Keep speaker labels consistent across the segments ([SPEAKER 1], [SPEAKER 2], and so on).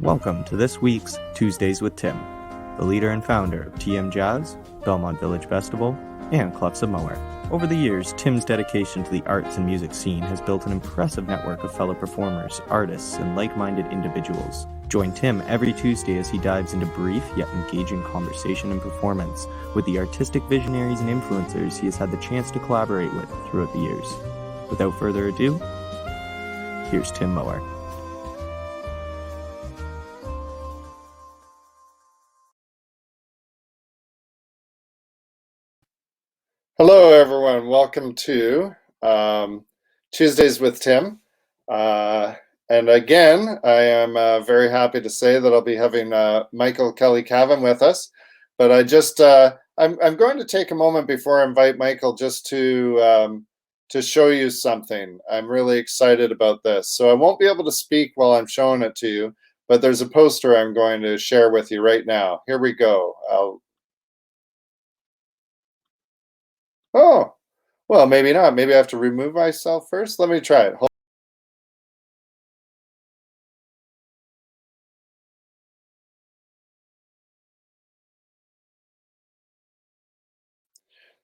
[SPEAKER 1] Welcome to this week's Tuesdays with Tim, the leader and founder of TM Jazz, Belmont Village Bestival, and Clefs of Moher. Over the years, Tim's dedication to the arts and music scene has built an impressive network of fellow performers, artists, and like-minded individuals. Join Tim every Tuesday as he dives into brief yet engaging conversation and performance with the artistic visionaries and influencers he has had the chance to collaborate with throughout the years. Without further ado, here's Tim Moher.
[SPEAKER 2] Hello, everyone. Welcome to Tuesdays with Tim. And again, I am very happy to say that I'll be having Kelly Cavan with us. But I'm going to take a moment before I invite Michael just to show you something. I'm really excited about this. So I won't be able to speak while I'm showing it to you, but there's a poster I'm going to share with you right now. Here we go. Oh, well, maybe not. Maybe I have to remove myself first. Let me try it.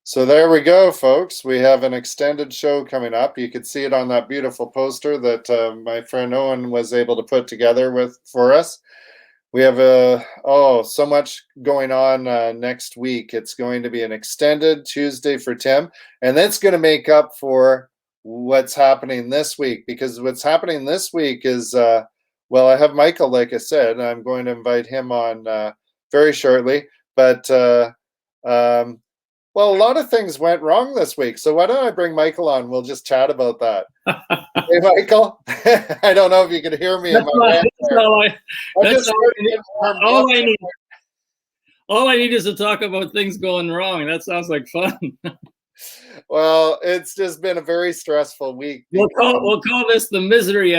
[SPEAKER 2] So there we go, folks. We have an extended show coming up. You can see it on that beautiful poster that my friend Owen was able to put together for us. We have so much going on next week. It's going to be an extended Tuesday for Tim, and that's going to make up for what's happening this week, because what's happening this week is, I have Michael, like I said, and I'm going to invite him on very shortly, but a lot of things went wrong this week. So why don't I bring Michael on? We'll just chat about that. Hey, Michael. I don't know if you can hear me.
[SPEAKER 3] All I need is to talk about things going wrong. That sounds like fun.
[SPEAKER 2] Well, it's just been a very stressful week.
[SPEAKER 3] We'll call this the misery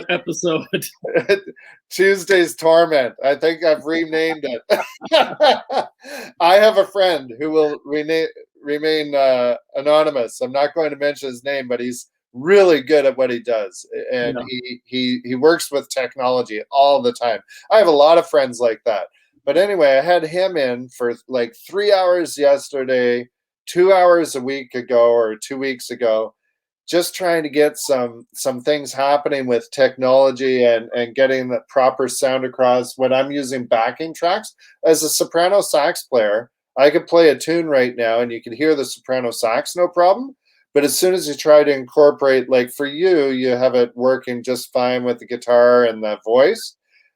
[SPEAKER 3] episode.
[SPEAKER 2] Tuesday's torment. I think I've renamed it. I have a friend who will remain anonymous. I'm not going to mention his name, but he's really good at what he does, and he works with technology all the time. I have a lot of friends like that. But anyway, I had him in for like 3 hours yesterday, 2 hours a week ago or 2 weeks ago, just trying to get some things happening with technology and getting the proper sound across. When I'm using backing tracks as a soprano sax player, I could play a tune right now and you can hear the soprano sax, no problem. But as soon as you try to incorporate, like for you, you have it working just fine with the guitar and the voice.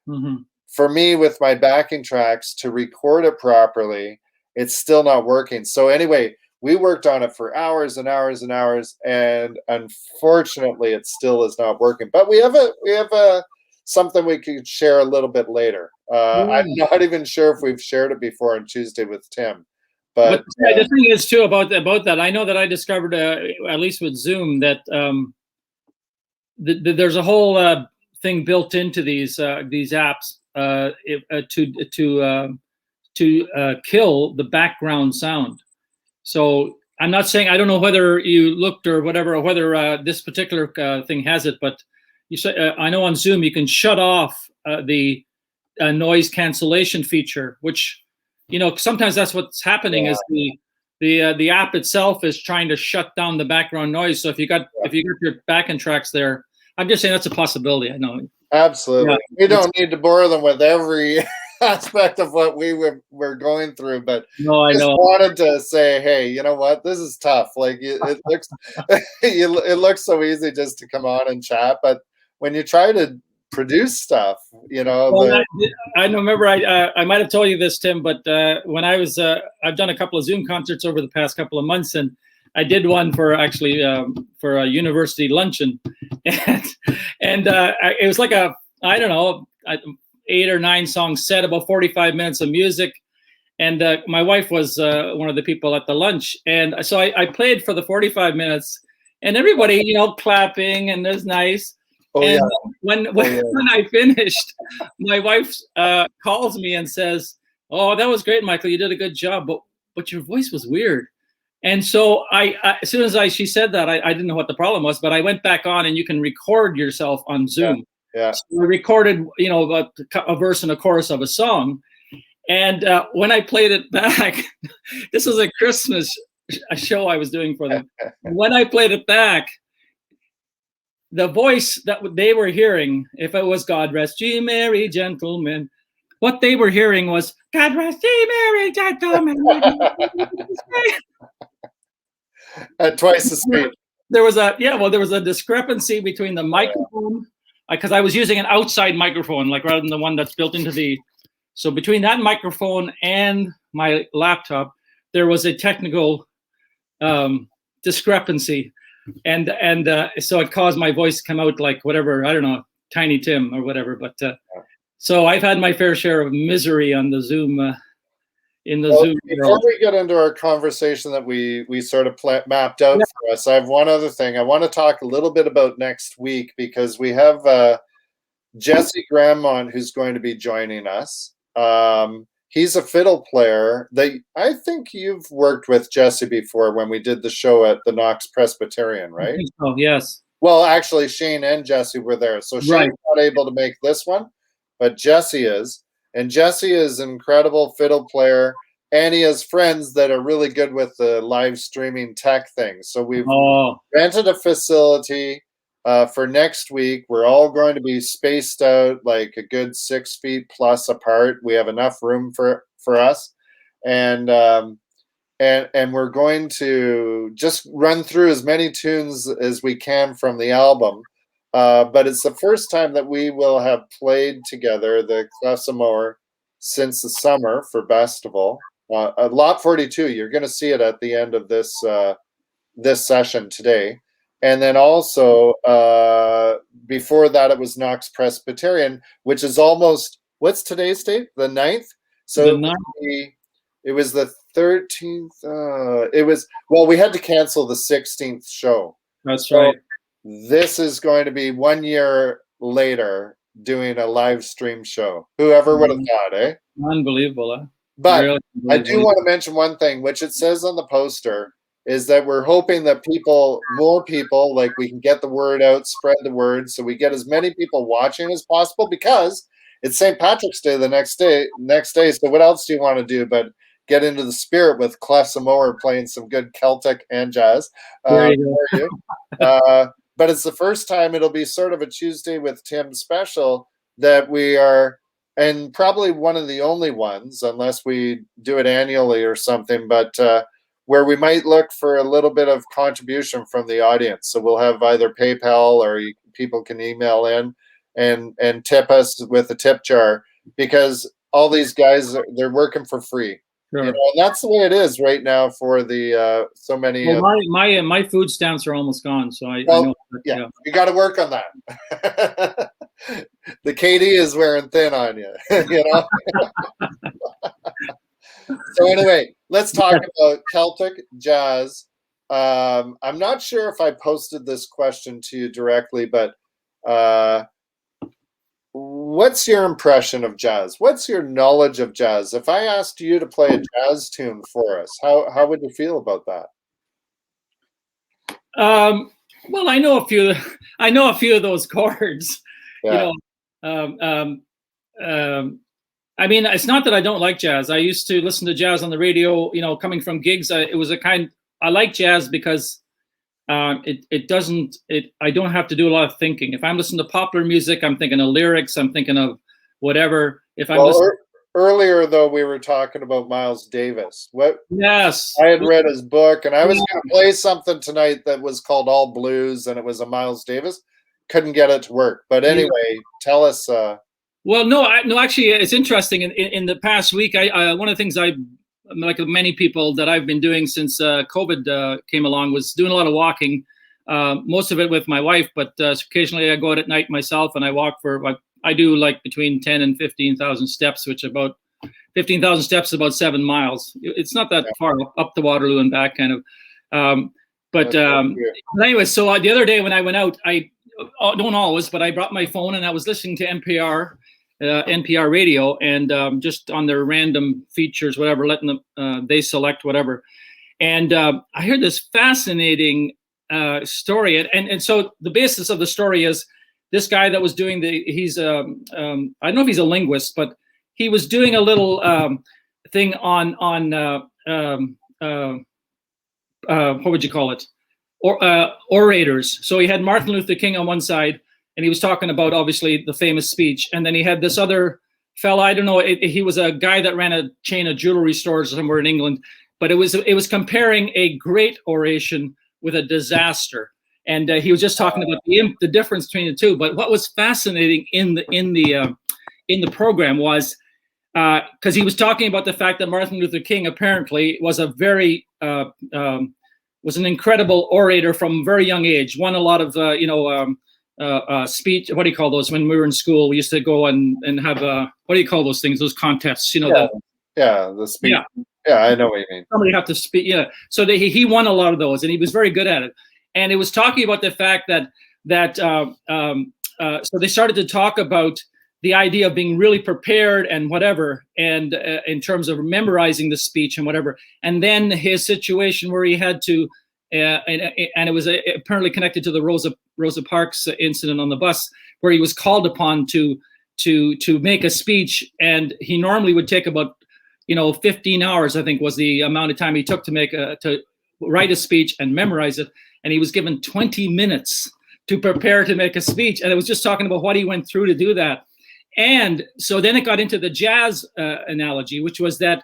[SPEAKER 3] Mm-hmm.
[SPEAKER 2] For me, with my backing tracks, to record it properly, it's still not working. So anyway, we worked on it for hours and hours and hours, and unfortunately, it still is not working. But we have something we could share a little bit later. I'm not even sure if we've shared it before on Tuesday with Tim. But
[SPEAKER 3] the thing is too about that, I know that I discovered at least with Zoom that there's a whole thing built into these apps to kill the background sound. So I'm not saying, I don't know whether you looked or whatever, or whether this particular thing has it, but you say, I know on Zoom you can shut off the noise cancellation feature, which, sometimes that's what's happening. Is the app itself is trying to shut down the background noise. So if you got your backing tracks there, I'm just saying that's a possibility. I know.
[SPEAKER 2] Absolutely. We don't need to bore them with every aspect of what we're going through, but
[SPEAKER 3] I know.
[SPEAKER 2] Wanted to say, hey, you know what? This is tough. Like it looks, it looks so easy just to come on and chat, but when you try to produce stuff, I
[SPEAKER 3] remember I might have told you this, Tim, but when I was, I've done a couple of Zoom concerts over the past couple of months, and I did one for for a university luncheon, and it was like a 8 or 9 song set, about 45 minutes of music, and my wife was one of the people at the lunch, and so I played for the 45 minutes, and everybody clapping, and it was nice. When I finished, my wife calls me and says, "Oh, that was great, Michael. You did a good job, but your voice was weird." And so as soon as she said that, I didn't know what the problem was, but I went back on, and you can record yourself on Zoom.
[SPEAKER 2] Yeah.
[SPEAKER 3] So I recorded, about a verse and a chorus of a song. And when I played it back, this was a Christmas show I was doing for them. When I played it back, the voice that they were hearing, if it was God rest ye merry gentlemen, what they were hearing was God rest ye merry gentlemen.
[SPEAKER 2] At twice the speed.
[SPEAKER 3] There was a discrepancy between the microphone, because I was using an outside microphone, like rather than the one that's built into the. So between that microphone and my laptop, there was a technical discrepancy, and so it caused my voice to come out like whatever, I don't know, Tiny Tim or whatever. But so I've had my fair share of misery on the Zoom. Zoom
[SPEAKER 2] before we get into our conversation that we sort of mapped out for us, I have one other thing. I want to talk a little bit about next week, because we have Jesse Grammont, who's going to be joining us. He's a fiddle player that I think you've worked with Jesse before when we did the show at the Knox Presbyterian, right?
[SPEAKER 3] Oh, yes.
[SPEAKER 2] Well, actually, Shane and Jesse were there. So Shane's not able to make this one, but Jesse is. And Jesse is an incredible fiddle player, and he has friends that are really good with the live streaming tech thing. So we've rented a facility for next week. We're all going to be spaced out like a good 6 feet plus apart. We have enough room for us, and we're going to just run through as many tunes as we can from the album. But it's the first time that we will have played together, the Clefs of Moher, since the summer for Bestival. Lot 42, you're going to see it at the end of this session today. And then also, before that, it was Knox Presbyterian, which is almost, what's today's date? The 9th? So it was the 13th. We had to cancel the 16th show.
[SPEAKER 3] That's right.
[SPEAKER 2] This is going to be 1 year later doing a live stream show. Whoever would have thought, eh?
[SPEAKER 3] Unbelievable, huh?
[SPEAKER 2] But
[SPEAKER 3] really
[SPEAKER 2] I do want to mention one thing, which it says on the poster, is that we're hoping that more people, like we can get the word out, spread the word, so we get as many people watching as possible, because it's St. Patrick's Day the next day. So what else do you want to do but get into the spirit with Clefs of Moher playing some good Celtic and jazz for you? But it's the first time it'll be sort of a Tuesday with Tim special that we are, and probably one of the only ones, unless we do it annually or something, but where we might look for a little bit of contribution from the audience. So we'll have either PayPal or people can email in and tip us with a tip jar, because all these guys, they're working for free.
[SPEAKER 3] Sure.
[SPEAKER 2] And that's the way it is right now for the so many.
[SPEAKER 3] Well, my food stamps are almost gone, so I know.
[SPEAKER 2] Yeah, you got to work on that. The KD is wearing thin on you, you know. So anyway, let's talk about Celtic jazz. I'm not sure if I posted this question to you directly, but what's your impression of jazz? What's your knowledge of jazz? If I asked you to play a jazz tune for us, how would you feel about that?
[SPEAKER 3] Well, I know a few. I know a few of those chords.
[SPEAKER 2] Yeah.
[SPEAKER 3] I mean, it's not that I don't like jazz. I used to listen to jazz on the radio. Coming from gigs, I like jazz because it doesn't. I don't have to do a lot of thinking. If I'm listening to popular music, I'm thinking of lyrics. I'm thinking of whatever. If I'm listening.
[SPEAKER 2] Earlier, though, we were talking about Miles Davis.
[SPEAKER 3] Yes.
[SPEAKER 2] I had read his book, and I was going to play something tonight that was called All Blues, and it was a Miles Davis. Couldn't get it to work. But anyway, tell us.
[SPEAKER 3] Well, no, actually, it's interesting. In the past week, I one of the things like many people that I've been doing since COVID came along was doing a lot of walking, most of it with my wife, but occasionally I go out at night myself and I walk I do like between 10 and 15,000 steps, which about 15,000 steps is about 7 miles. It's not that far up to Waterloo and back kind of. But anyway, so the other day when I went out, I don't always, but I brought my phone and I was listening to NPR radio and just on their random features, whatever, letting them, they select whatever. And I heard this fascinating story. And so the basis of the story is this guy that was doing he's I don't know if he's a linguist, but he was doing a little thing on what would you call it? Orators. So he had Martin Luther King on one side, and he was talking about obviously the famous speech, and then he had this other fella. I don't know. He was a guy that ran a chain of jewelry stores somewhere in England, but it was comparing a great oration with a disaster, and he was just talking about the difference between the two. But what was fascinating in the program was because he was talking about the fact that Martin Luther King apparently was a very was an incredible orator from a very young age. Won a lot of speech. What do you call those? When we were in school, we used to go and have what do you call those things? Those contests,
[SPEAKER 2] the speech. Yeah, I know what you mean.
[SPEAKER 3] Somebody have to speak. Yeah. So he won a lot of those, and he was very good at it. And it was talking about the fact that so they started to talk about the idea of being really prepared and whatever, and in terms of memorizing the speech and whatever. And then his situation where he had to, and it was apparently connected to the Rosa Parks incident on the bus, where he was called upon to make a speech, and he normally would take about 15 hours, I think was the amount of time he took to write a speech and memorize it, and he was given 20 minutes to prepare to make a speech, and it was just talking about what he went through to do that. And so then it got into the jazz analogy, which was that,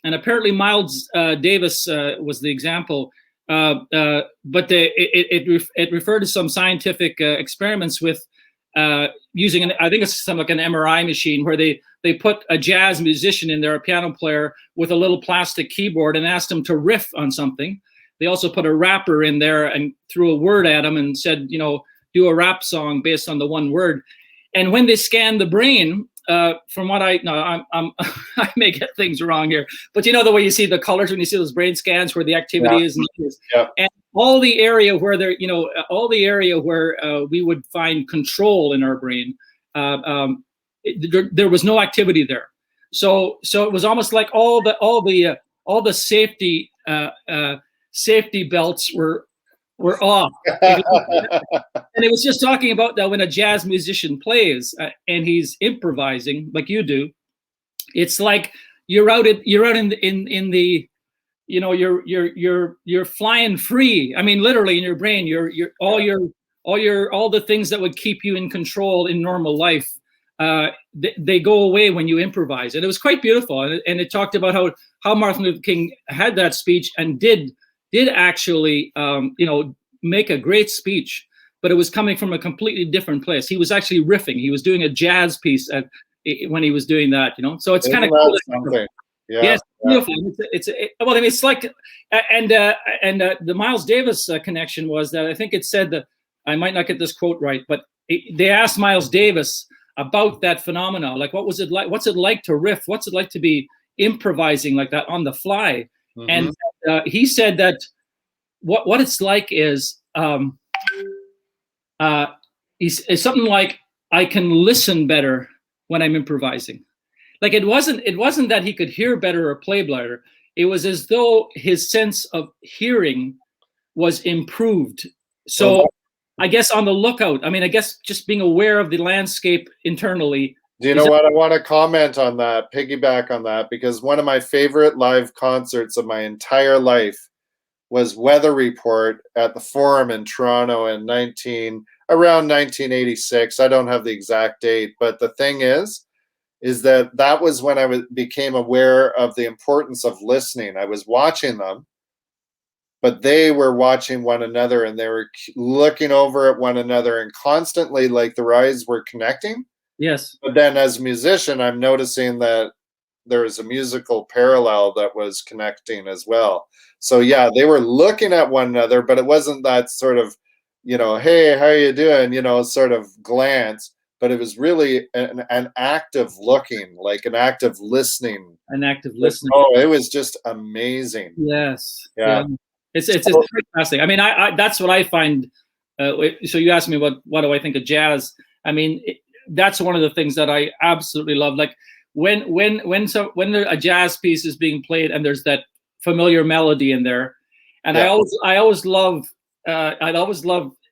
[SPEAKER 3] and apparently Miles Davis was the example, but it referred to some scientific experiments with using I think it's something like an MRI machine, where they put a jazz musician in there, a piano player, with a little plastic keyboard, and asked him to riff on something. They also put a rapper in there and threw a word at him and said, do a rap song based on the one word. And when they scanned the brain, from what I may get things wrong here, but the way you see the colors when you see those brain scans where the activity is, and all the area where we would find control in our brain, there was no activity there. So it was almost like all the safety belts were off. And it was just talking about that when a jazz musician plays and he's improvising like you do, it's like you're out in the you're flying free. I mean, literally in your brain, all the things that would keep you in control in normal life, they go away when you improvise. And it was quite beautiful. And it talked about how Martin Luther King had that speech and did actually make a great speech, but it was coming from a completely different place. He was actually riffing. He was doing a jazz piece when he was doing that, So it's kind of cool.
[SPEAKER 2] Something. Yeah,
[SPEAKER 3] yes, beautiful. It's like, and the Miles Davis connection was that I think it said that, I might not get this quote right, but they asked Miles Davis about that phenomenon. Like, what was it like? What's it like to riff? What's it like to be improvising like that on the fly? Mm-hmm. And he said that what it's like is it's something like, I can listen better when I'm improvising. Like it wasn't that he could hear better or play better. It was as though his sense of hearing was improved. So I guess on the lookout. I mean, I guess just being aware of the landscape internally.
[SPEAKER 2] Do you know what? I want to comment on that, piggyback on that, because one of my favorite live concerts of my entire life was Weather Report at the Forum in Toronto in around 1986. I don't have the exact date, but the thing is that was when I became aware of the importance of listening. I was watching them, but they were watching one another, and they were looking over at one another, and constantly, like, their eyes were connecting.
[SPEAKER 3] Yes.
[SPEAKER 2] But then as a musician, I'm noticing that there was a musical parallel that was connecting as well. So yeah, they were looking at one another, but it wasn't that sort of, hey, how are you doing? Sort of glance, but it was really an active looking, like an active listening.
[SPEAKER 3] An active listening.
[SPEAKER 2] Oh, it was just amazing.
[SPEAKER 3] Yes.
[SPEAKER 2] Yeah.
[SPEAKER 3] It's fantastic. I mean, I that's what I find. So you asked me what do I think of jazz? I mean, that's one of the things that I absolutely love. Like when a jazz piece is being played and there's that familiar melody in there, and yeah. I always love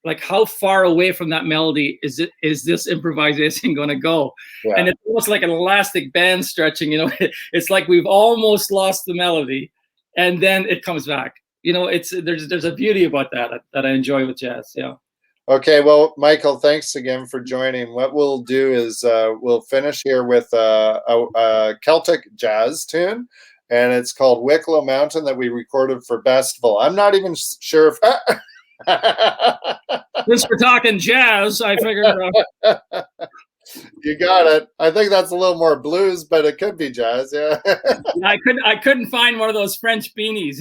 [SPEAKER 3] like how far away from that melody is this improvisation going to go?
[SPEAKER 2] Yeah.
[SPEAKER 3] And it's almost like an elastic band stretching, you know. It's like we've almost lost the melody, and then it comes back. You know, there's a beauty about that I enjoy with jazz. Yeah.
[SPEAKER 2] Okay, well, Michael, thanks again for joining. What we'll do is we'll finish here with a Celtic jazz tune, and it's called Wicklow Mountain that we recorded for Bestival. I'm not even sure if...
[SPEAKER 3] Since we're talking jazz, I figured...
[SPEAKER 2] You got it. I think that's a little more blues, but it could be jazz, yeah.
[SPEAKER 3] I couldn't find one of those French beanies.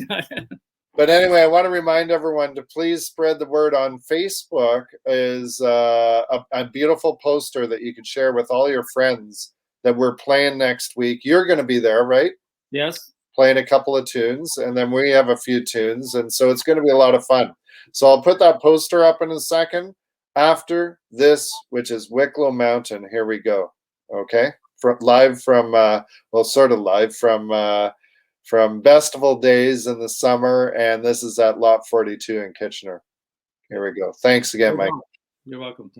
[SPEAKER 2] But anyway, I want to remind everyone to please spread the word. On Facebook is a beautiful poster that you can share with all your friends that we're playing next week. You're going to be there, right?
[SPEAKER 3] Yes.
[SPEAKER 2] Playing a couple of tunes, and then we have a few tunes, and so it's going to be a lot of fun. So I'll put that poster up in a second after this, which is Wicklow Mountain. Here we go. Okay? Live from Bestival days in the summer, and this is at Lot 42 in Kitchener. Here we go. Thanks again, Mike.
[SPEAKER 3] You're welcome.